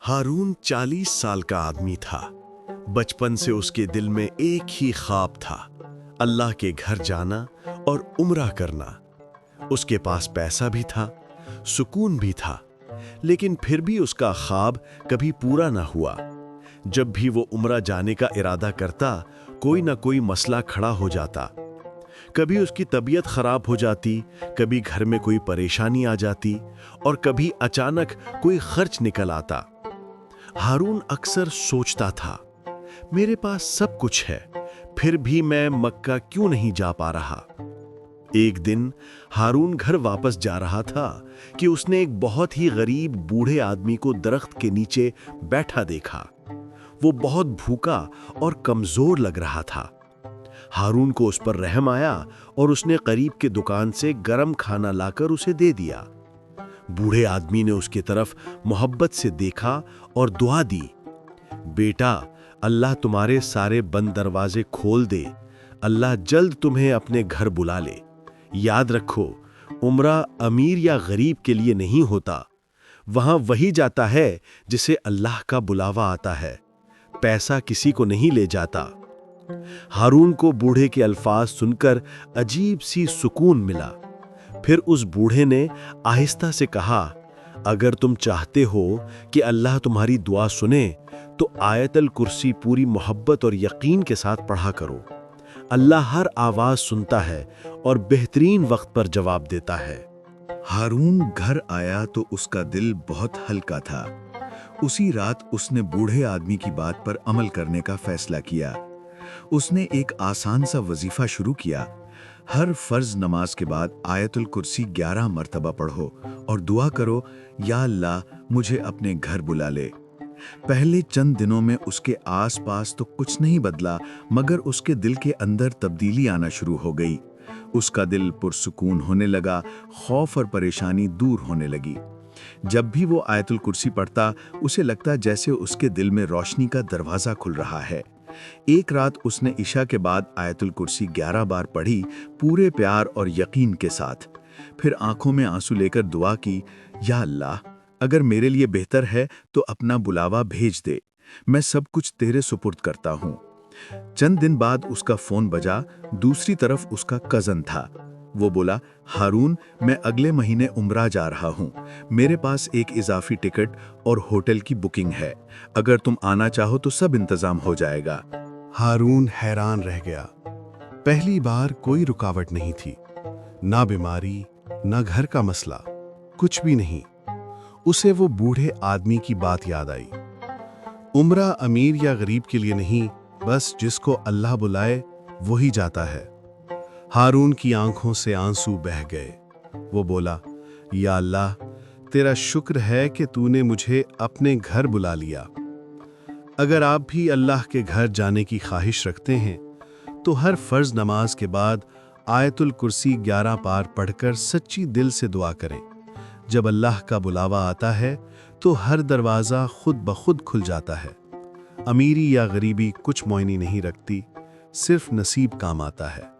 हारून 40 साल का आदमी था। बचपन से उसके दिल में एक ही ख्वाब था, अल्लाह के घर जाना और उम्रा करना। उसके पास पैसा भी था, सुकून भी था, लेकिन फिर भी उसका ख्वाब कभी पूरा ना हुआ। जब भी वो उम्रा जाने का इरादा करता, कोई ना कोई मसला खड़ा हो जाता। कभी उसकी तबीयत खराब हो जाती, कभी घर में कोई परेशानी आ जाती और कभी अचानक कोई खर्च निकल आता। हारून अक्सर सोचता था, मेरे पास सब कुछ है, फिर भी मैं मक्का क्यों नहीं जा पा रहा। एक दिन हारून घर वापस जा रहा था कि उसने एक बहुत ही गरीब बूढ़े आदमी को दरख्त के नीचे बैठा देखा। वो बहुत भूखा और कमजोर लग रहा था। हारून को उस पर रहम आया और उसने करीब के दुकान से गरम खाना लाकर उसे दे दिया। बूढ़े आदमी ने उसकी तरफ मोहब्बत से देखा और दुआ दी, बेटा, अल्लाह तुम्हारे सारे बंद दरवाजे खोल दे, अल्लाह जल्द तुम्हें अपने घर बुला ले। याद रखो, उम्रा अमीर या गरीब के लिए नहीं होता, वहां वही जाता है जिसे अल्लाह का बुलावा आता है, पैसा किसी को नहीं ले जाता। हारून को बूढ़े के अल्फाज सुनकर अजीब सी सुकून मिला। फिर उस बूढ़े ने आहिस्ता से कहा, अगर तुम चाहते हो कि अल्लाह तुम्हारी दुआ सुने तो आयतल कुर्सी पूरी मोहब्बत और यकीन के साथ पढ़ा करो। अल्लाह हर आवाज सुनता है और बेहतरीन वक्त पर जवाब देता है। हारून घर आया तो उसका दिल बहुत हल्का था। उसी रात उसने बूढ़े आदमी की बात पर अमल करने का फैसला किया। उसने एक आसान सा वजीफा शुरू किया, हर फर्ज नमाज के बाद आयतुल कुर्सी 11 मर्तबा पढ़ो और दुआ करो, या अल्लाह मुझे अपने घर बुला ले। पहले चंद दिनों में उसके आसपास तो कुछ नहीं बदला, मगर उसके दिल के अंदर तब्दीली आना शुरू हो गई। उसका दिल पुरसुकून होने लगा, खौफ और परेशानी दूर होने लगी। जब भी वो आयतुल कुर्सी पढ़ता, उसे लगता जैसे उसके दिल में रोशनी का दरवाजा खुल रहा है। एक रात उसने इशा के बाद आयतुल कुर्सी 11 बार पढ़ी, पूरे प्यार और यकीन के साथ। फिर आंखों में आंसू लेकर दुआ की, या अल्लाह, अगर मेरे लिए बेहतर है तो अपना बुलावा भेज दे, मैं सब कुछ तेरे सुपुर्द करता हूँ। चंद दिन बाद उसका फोन बजा। दूसरी तरफ उसका कजन था। वो बोला, हारून, मैं अगले महीने उम्रा जा रहा हूँ, मेरे पास एक इजाफी टिकट और होटल की बुकिंग है, अगर तुम आना चाहो तो सब इंतजाम हो जाएगा। हारून हैरान रह गया। पहली बार कोई रुकावट नहीं थी, ना बीमारी, ना घर का मसला, कुछ भी नहीं। उसे वो बूढ़े आदमी की बात याद आई। उम्रा अमीर या गरीब के लिए नहीं, बस जिसको अल्लाह बुलाए वही जाता है। हारून की आंखों से आंसू बह गए। वो बोला, या अल्लाह, तेरा शुक्र है कि तूने मुझे अपने घर बुला लिया। अगर आप भी अल्लाह के घर जाने की ख्वाहिश रखते हैं तो हर फर्ज नमाज के बाद आयतुल कुर्सी 11 बार पढ़कर सच्ची दिल से दुआ करें। जब अल्लाह का बुलावा आता है तो हर दरवाज़ा खुद ब खुद खुल जाता है। अमीरी या गरीबी कुछ मायने नहीं रखती, सिर्फ नसीब काम आता है।